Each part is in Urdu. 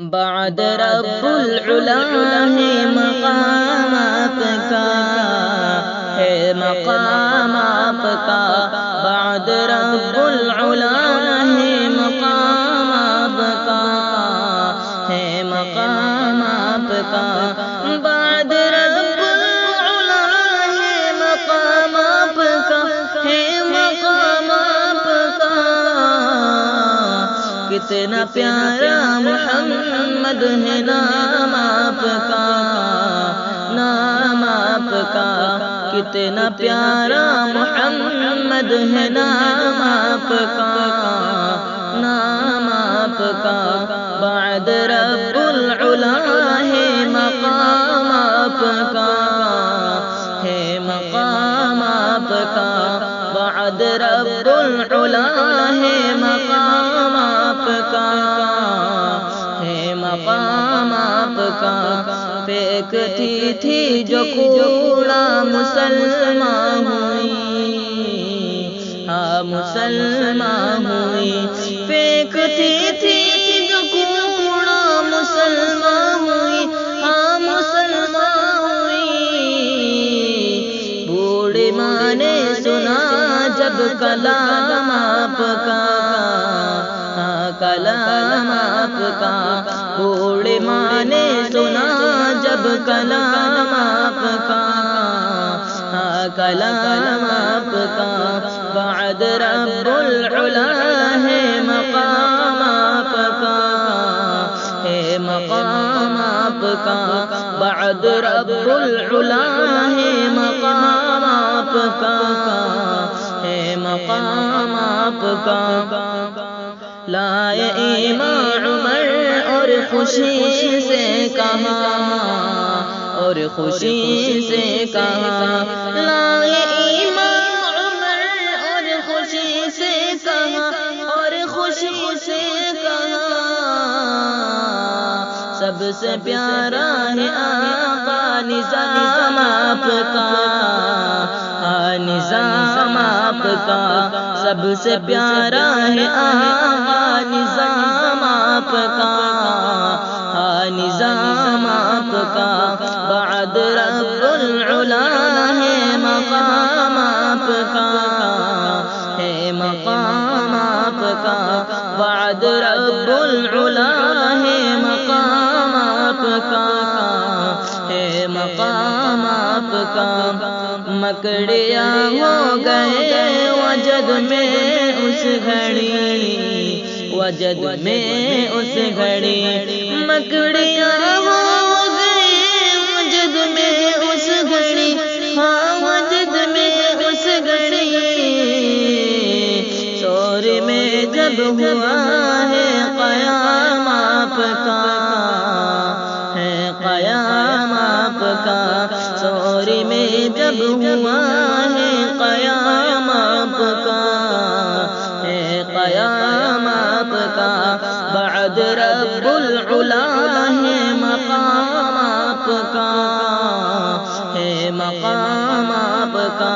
بعد رب العلا ہے مقام آپ کا، ہے مقام آپ کا، بعد رب العلا ہے مقام آپ کا، ہے مقام آپ کا، بعد رب العلا ہے مقام آپ کا، ہے مقام آپ کا۔ کتنا پیارا محمد ہے نام آپ کا، نام آپ کا، کتنا پیارا محمد ہے نام آپ کا، نام آپ کا، بعد رب العلا ہے مقام آپ کا، ہے مقام آپ کا، بعد رب العلا ہے مقام آپ کا، ہے مقام آپ کا۔ پھینکتی تھی جو کوڑا مسلمان ہوئی، ہاں مسلمان ہوئی، پھینکتی تھی جو کوڑا مسلمان ہوئی، ہاں مسلمان ہوئی۔ بوڑھی ماں نے سنا جب کلام آپ کا، کلام آپ کا، بوڑھی ماں نے سنا جب کلام آپ کا، کلام آپ کا، بعد رب العلا ہے مقام آپ کا، ہے مقام آپ کا، بعد رب العلا ہے مقام آپ کا، ہے مقام آپ کا۔ لائے امام عمر اور خوشی سے کہا، اور خوشی سے کہا، لائے امام عمر اور خوشی سے کہا، اور خوشی سے کہا، سب سے پیارا ہے آقا نظام آپ کا، نظام آپ کا، سب سے پیارا ہے آقا نظام آپ کا، نظام آپ کا، بعد رب العلا ہے مقام آپ کا، ہے مقام آپ کا، بعد رب العلا ہے مقام آپ کا، ہے مقام آپ کا۔ مکڑیاں ہو گئے وجد میں اس گھڑی، وجد میں اس گھڑی، مکڑیاں ہو گئے وجد میں اس گھڑی، ہاں وجد میں اس گھڑی، شور میں جب ہوا ہے قیام آپ کا، ہے قیام آپ کا، شور میں جب ہوا ہے قیام آپ کا، ہے قیام آپ کا، بعد رب العلا ہے مقام آپ کا، ہے مقام آپ کا،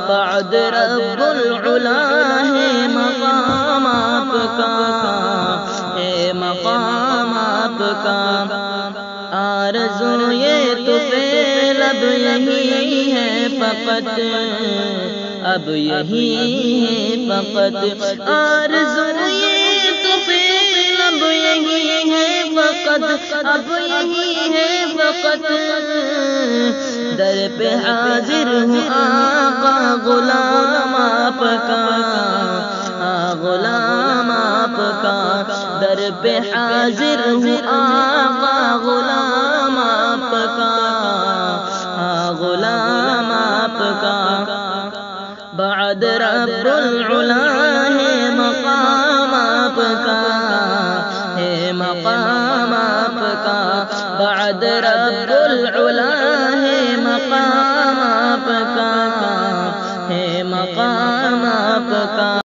بعد رب العلا ہے مقام آپ کا، ہے مقام آپ کا۔ آرزو یہ تو فعل اب یہی ہے فقط، اب یہی ہے فقط، آرزو یہ تو فعل اب یہی ہے فقط، اب یہی ہے فقط، در پہ حاضر ہوں آقا غلام آپ کا، غلام آپ کا، در پہ حاضر ہوں آقا غلام آپ کا، غلام آپ کا، بعد رب العلا ہے مقام آپ کا، ہے مقام آپ کا، بعد رب العلا ہے مقام آپ کا، ہے مقام آپ کا۔